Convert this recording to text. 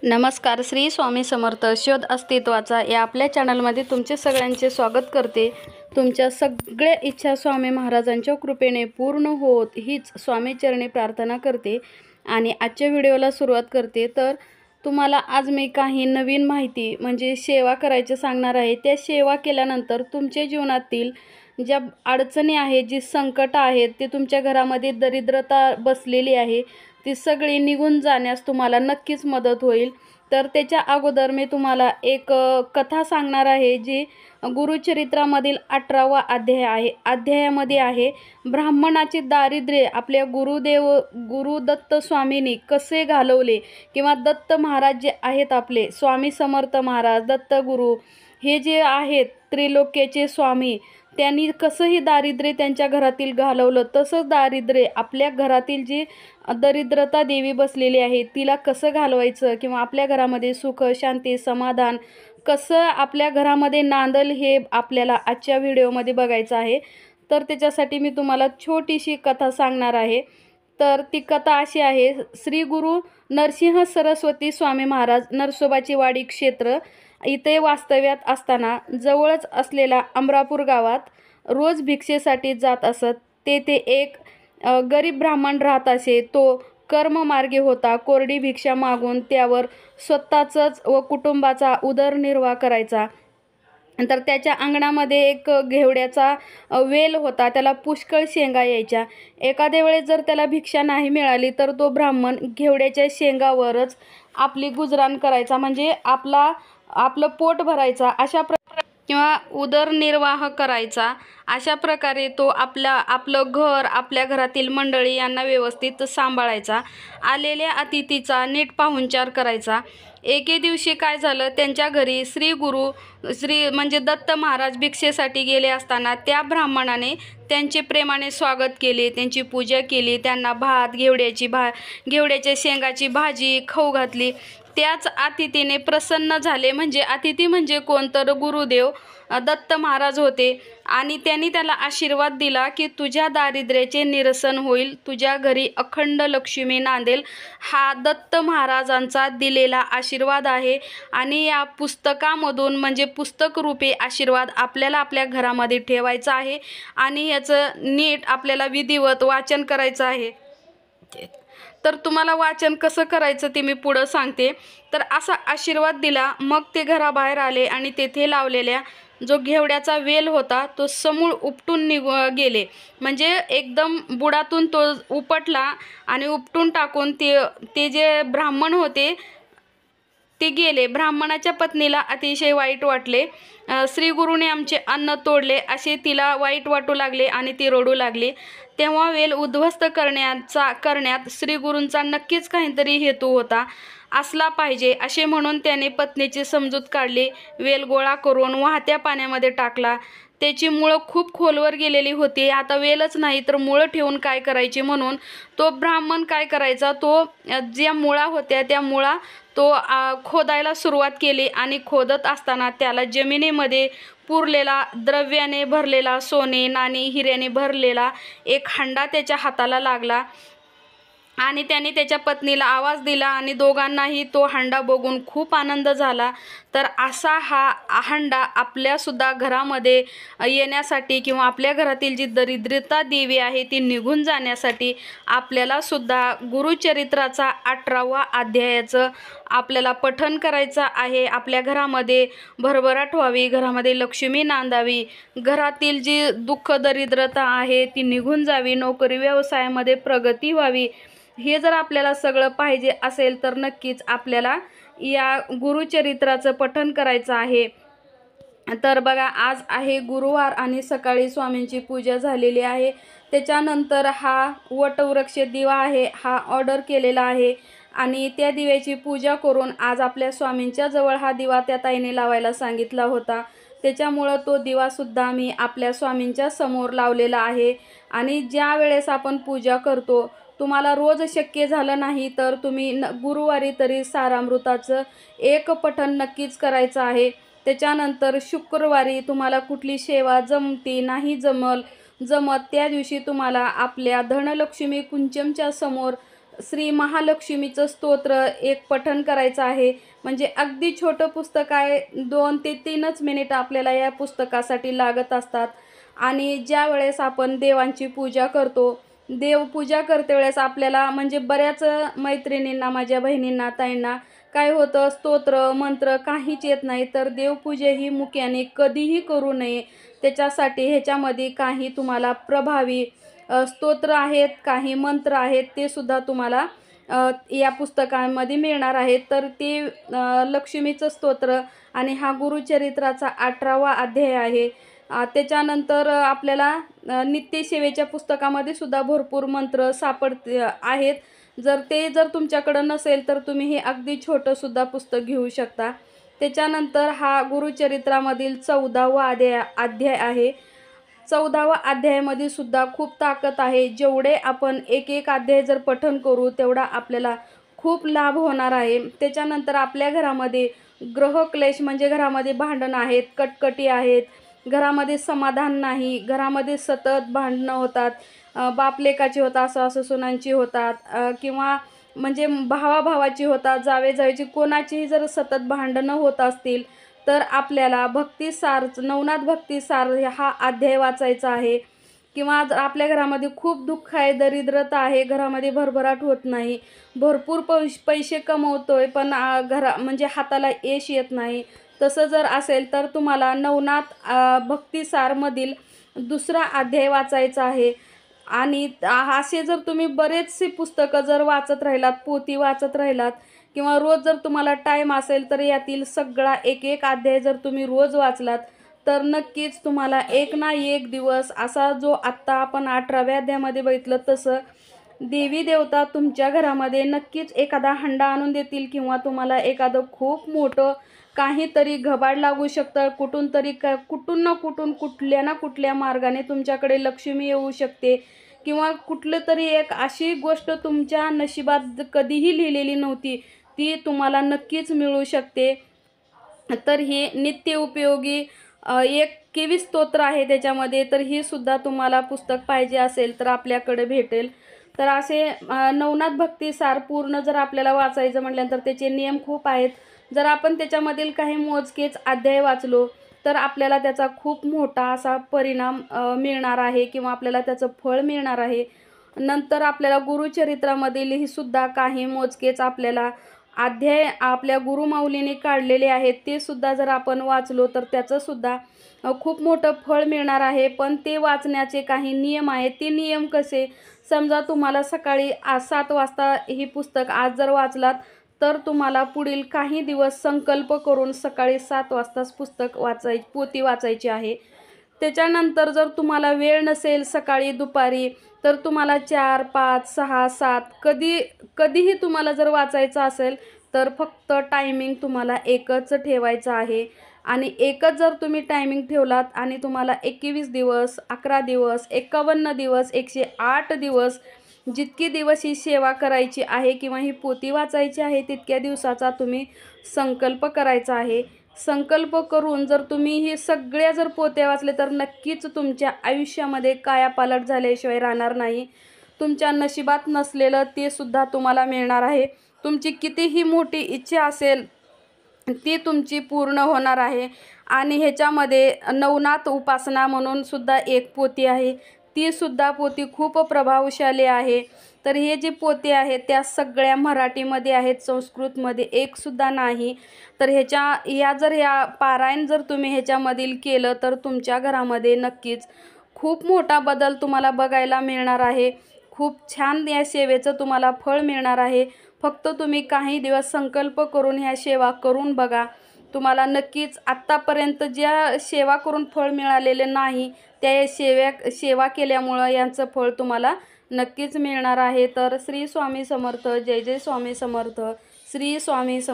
नमस्कार. श्री स्वामी समर्थ. शोध अस्तित्वाचा या आपल्या चॅनलमध्ये तुमचे सगळ्यांचे स्वागत करते. तुमच्या सगळ्या इच्छा स्वामी महाराजांच्या कृपेने पूर्ण होत हीच स्वामी चरणी प्रार्थना करते आणि आजच्या व्हिडिओला सुरुवात करते. तर तुम्हाला आज मी काही नवीन माहिती म्हणजे सेवा करायचे सांगणार आहे. त्या सेवा केल्यानंतर तुमच्या जीवनातील ज्या अडचणी आहेत, जी संकट आहेत, ते तुमच्या घरामध्ये दरिद्रता बसलेली आहे, ती सगळी निघून जाण्यास तुम्हाला नक्कीच मदत होईल. तर त्याच्या अगोदर मी तुम्हाला एक कथा सांगणार आहे, जी गुरुचरित्रामधील 18वा अध्याय आहे. अध्यायामध्ये आहे ब्राह्मणाचे दारिद्र्य आपल्या गुरुदत्त स्वामींनी कसे घालवले, किंवा दत्त महाराज जे आहेत आपले स्वामी समर्थ महाराज दत्त गुरु, हे जे आहेत त्रिलोक्याचे स्वामी, त्यांनी कसं हे दारिद्र्य त्यांच्या घरातील घालवलं, तसंच दारिद्र्य आपल्या घरातील जी दरिद्रता देवी बसलेली आहे तिला कसं घालवायचं, किंवा आपल्या घरामध्ये सुख शांती समाधान कसं आपल्या घरामध्ये नांदल, हे आपल्याला आजच्या व्हिडिओमध्ये बघायचं आहे. तर त्याच्यासाठी मी तुम्हाला छोटीशी कथा सांगणार आहे. तर ती कथा अशी आहे. श्री गुरु नरसिंह सरस्वती स्वामी महाराज नरसोबाची वाडी क्षेत्र इथे वास्तव्यात असताना जवळच असलेल्या अमरापूर गावात रोज भिक्षेसाठी जात असत. तेथे एक गरीब ब्राह्मण राहत असे. तो कर्ममार्गी होता. कोरडी भिक्षा मागून त्यावर स्वतःच व कुटुंबाचा उदरनिर्वाह करायचा. तर त्याच्या अंगणामध्ये एक घेवड्याचा वेल होता. त्याला पुष्कळ शेंगा यायच्या. एखाद्या वेळेस जर त्याला भिक्षा नाही मिळाली तर तो ब्राह्मण घेवड्याच्या शेंगावरच आपली गुजराण करायचा, म्हणजे आपलं पोट भरायचा किंवा उदरनिर्वाह करायचा. अशा प्रकारे तो आपलं घर, आपल्या घरातील मंडळी यांना व्यवस्थित सांभाळायचा. आलेल्या अतिथीचा नीट पाहुणचार करायचा. एके दिवशी काय झालं, त्यांच्या घरी श्री म्हणजे दत्त महाराज भिक्षेसाठी गेले असताना त्या ब्राह्मणाने त्यांचे प्रेमाने स्वागत केले, त्यांची पूजा केली, त्यांना भात, घेवड्याच्या शेंगाची भाजी खाऊ घातली. त्याच अतिथीने प्रसन्न झाले. म्हणजे अतिथी म्हणजे कोण, तर गुरुदेव दत्त महाराज होते. आणि त्यांनी त्याला आशीर्वाद दिला की तुझ्या दारिद्र्याचे निरसन होईल, तुझ्या घरी अखंड लक्ष्मी नांदेल. हा दत्त महाराजांचा दिलेला आशीर्वाद आहे. आणि या पुस्तकामधून म्हणजे पुस्तकरूपी आशीर्वाद आपल्याला आपल्या घरामध्ये ठेवायचा आहे आणि याचं नीट आपल्याला विधिवत वाचन करायचं आहे. तर तुम्हाला वाचन कसं करायचं ते मी पुढं सांगते. तर असा आशीर्वाद दिला. मग ते घराबाहेर आले आणि तेथे लावलेल्या जो घेवड्याचा वेल होता तो समूळ उपटून गेले. म्हणजे एकदम बुडातून तो उपटला आणि उपटून टाकून ते जे ब्राह्मण होते ते गेले. ब्राह्मणाच्या पत्नीला अतिशय वाईट वाटले. श्रीगुरूने आमचे अन्न तोडले असे तिला वाईट वाटू लागले आणि ती रडू लागली. तेव्हा वेल उद्ध्वस्त करण्यात श्रीगुरूंचा नक्कीच काहीतरी हेतू होता असला पाहिजे असे म्हणून त्याने पत्नीची समजूत काढली. वेल गोळा करून वाहत्या पाण्यामध्ये टाकला. त्याची मुळं खूप खोलवर गेलेली होती. आता वेलच नाही तर मुळं ठेवून काय करायची, म्हणून तो ब्राह्मण काय करायचा, तो ज्या मुळा होत्या त्या मुळा तो खोदायला सुरुवात केली. आणि खोदत असताना त्याला जमिनीमध्ये पुरलेला, द्रव्याने भरलेला, सोने नाणी हिऱ्याने भरलेला एक हंडा त्याच्या हाताला लागला. आणि त्याने त्याच्या पत्नीला आवाज दिला आणि दोघांनाही तो हंडा बघून खूप आनंद झाला. तर असा हा हंडा आपल्यासुद्धा घरामध्ये येण्यासाठी किंवा आपल्या घरातील जी दरिद्रता देवी आहे ती निघून जाण्यासाठी आपल्याला सुद्धा गुरुचरित्राचा 18वा अध्यायाचं आपल्याला पठण करायचं आहे. आपल्या घरामध्ये भरभराट व्हावी, घरामध्ये लक्ष्मी नांदावी, घरातील जी दुःख दरिद्रता आहे ती निघून जावी, नोकरी व्यवसायामध्ये प्रगती व्हावी. हे जर आपल्याला सगळं पाहिजे असेल तर नक्कीच आपल्याला या गुरुचरित्राचं पठण करायचं आहे. तर बघा, आज आहे गुरुवार आणि सकाळी स्वामींची पूजा झालेली आहे. त्याच्यानंतर हा वटवृक्ष दिवा आहे, हा ऑर्डर केलेला आहे आणि त्या दिव्याची पूजा करून आज आपल्या स्वामींच्या जवळ हा दिवा त्या ताईने लावायला सांगितला होता. त्याच्यामुळं तो दिवासुद्धा मी आपल्या स्वामींच्या समोर लावलेला आहे. आणि ज्या वेळेस आपण पूजा करतो, तुम्हाला रोज शक्य झालं नाही तर तुम्ही गुरुवारी तरी सारामृताचं एक पठण नक्कीच करायचं आहे. त्याच्यानंतर शुक्रवारी तुम्हाला कुठली सेवा जमती नाही जमत त्या दिवशी तुम्हाला आपल्या धनलक्ष्मी कुंचमच्या समोर श्री महालक्ष्मीचं स्तोत्र एक पठण करायचं आहे. म्हणजे अगदी छोटं पुस्तक आहे, 2 ते 3च मिनिट आपल्याला या पुस्तकासाठी लागत असतात. आणि ज्या वेळेस आपण देवांची पूजा करतो, देवपूजा करते वेळेस आपल्याला म्हणजे बऱ्याच मैत्रिणींना, माझ्या बहिणींना, ताईंना काय होतं, स्तोत्र मंत्र काहीच येत नाही, तर देवपूजा ही मुक्याने कधीही करू नये. त्याच्यासाठी ह्याच्यामध्ये काही तुम्हाला प्रभावी स्तोत्र आहेत, काही मंत्र आहेत, ते सुद्धा तुम्हाला या पुस्तकामध्ये मिळणार आहेत. तर ते लक्ष्मीचं स्तोत्र आणि हा गुरुचरित्राचा 18वा अध्याय आहे. त्याच्यानंतर आपल्याला नित्यसेवेच्या पुस्तकामध्ये सुद्धा भरपूर मंत्र आहेत. जर तुमच्याकडं नसेल तर तुम्ही हे अगदी छोटंसुद्धा पुस्तक घेऊ शकता. त्याच्यानंतर हा गुरुचरित्रामधील 14वा अध्याय आहे. 14व्या अध्यायामध्ये सुद्धा खूप ताकद आहे. जेवढे आपण एक अध्याय जर पठण करू तेवढा आपल्याला खूप लाभ होणार आहे. त्याच्यानंतर आपल्या घरामध्ये ग्रहक्लेश म्हणजे घरामध्ये भांडणं आहेत, कटकटी आहेत, घरामध्ये समाधान नाही, घरामध्ये सतत भांडणं होतात, बापलेकाची होतात, सासूसुनांची होतात, किंवा म्हणजे भावाभावाची होतात, जावेजावेची, कोणाचीही जर सतत भांडणं होत असतील तर आपल्याला भक्तिसार, नवनाथ भक्तिसार हा अध्याय वाचायचा आहे. किंवा जर आपल्या घरामध्ये खूप दुःख आहे, दरिद्रता आहे, घरामध्ये भरभराट होत नाही, भरपूर पैसे कमवतोय पण म्हणजे हाताला यश येत नाही, तसं जर असेल तर तुम्हाला नवनाथ भक्तिसारमधील 2रा अध्याय वाचायचा आहे. आणि असे जर तुम्ही बरेचसे पुस्तकं जर वाचत राहिलात, पोथी वाचत राहिलात, किंवा रोज जर तुम्हाला टाईम असेल तर यातील सगळा एक अध्याय जर तुम्ही रोज वाचलात तर नक्कीच तुम्हाला एक ना एक दिवस असा, जो आत्ता आपण 18व्या अध्यायामध्ये बघितलं तसं, देवी देवता तुमच्या घरामध्ये नक्कीच एखादा हंडा आणून देतील, किंवा तुम्हाला एखादं खूप मोठं काहीतरी घबाड लागू शकतं. कुठून ना कुठून, कुठल्या ना कुठल्या मार्गाने तुमच्याकडे लक्ष्मी येऊ शकते, किंवा कुठलं तरी एक अशी गोष्ट तुमच्या नशिबात कधीही लिहिलेली नव्हती ती तुम्हाला नक्कीच मिळू शकते. तर हे नित्य उपयोगी 21 स्तोत्र आहे त्याच्यामध्ये. तर ही सुद्धा तुम्हाला पुस्तक पाहिजे असेल तर आपल्याकडे भेटेल. तर असे नवनाथ भक्तिसार पूर्ण जर आपल्याला वाचायचं म्हटल्यानंतर त्याचे नियम खूप आहेत. जर आपण त्याच्यामधील काही मोजकेच अध्याय वाचलो तर आपल्याला त्याचा खूप मोठा असा परिणाम मिळणार आहे, किंवा आपल्याला त्याचं फळ मिळणार आहे. नंतर आपल्याला गुरुचरित्रामधील ही सुद्धा काही मोजकेच आपल्याला अध्याय आपल्या गुरुमाऊलीने काढलेले आहेत, ते सुद्धा जर आपण वाचलो तर त्याचं सुद्धा खूप मोठं फळ मिळणार आहे. पण ते वाचण्याचे काही नियम आहेत. ते नियम कसे, समजा तुम्हाला सकाळी 7 वाजता ही पुस्तक आज जर वाचलात तर तुम्हाला पुढील काही दिवस संकल्प करून सकाळी 7 वाजताच पुस्तक पोथी वाचायची आहे. त्याच्यानंतर जर तुम्हाला वेळ नसेल सकाळी दुपारी तर तुम्हाला 4, 5, 6, 7 कधीही तुम्हाला जर वाचायचं असेल तर फक्त टायमिंग तुम्हाला एकच ठेवायचं आहे. आणि एकच जर तुम्ही टायमिंग ठेवलात आणि तुम्हाला 21 दिवस, 11 दिवस, 51 दिवस, 108 दिवस, जितके दिवस ही सेवा करायची आहे किंवा ही पोथी वाचायची आहे तितक्या दिवसाचा तुम्ही संकल्प करायचा आहे. संकल्प करून जर तुम्ही हे सगळ्या जर पोथ्या वाचले तर नक्कीच तुमच्या आयुष्यामध्ये कायापालट झाल्याशिवाय राहणार नाही. तुमच्या नशिबात नसलेलं ते सुद्धा तुम्हाला मिळणार आहे. तुमची कितीही मोठी इच्छा असेल ती तुमची पूर्ण होणार आहे. आणि ह्याच्यामध्ये नवनाथ उपासना म्हणून सुद्धा एक पोथी आहे, ती सुद्धा पोथी खूप प्रभावशाली आहे. तर हे जे पोथी आहेत त्या सगळ्या मराठीमध्ये आहेत, संस्कृतमध्ये एकसुद्धा नाही. तर ह्या पारायण जर तुम्ही ह्याच्यामधील केलं तर तुमच्या घरामध्ये नक्कीच खूप मोठा बदल तुम्हाला बघायला मिळणार आहे. खूप छान या सेवेचं तुम्हाला फळ मिळणार आहे. फक्त तुम्ही काही दिवस संकल्प करून ह्या सेवा करून बघा. तुम्हाला नक्कीच आत्तापर्यंत ज्या सेवा करून फळ मिळालेले नाही त्या सेवा केल्यामुळं यांचं फळ तुम्हाला नक्कीच मिळणार आहे. तर श्री स्वामी समर्थ. जय जय स्वामी समर्थ. श्री स्वामी समर्थ.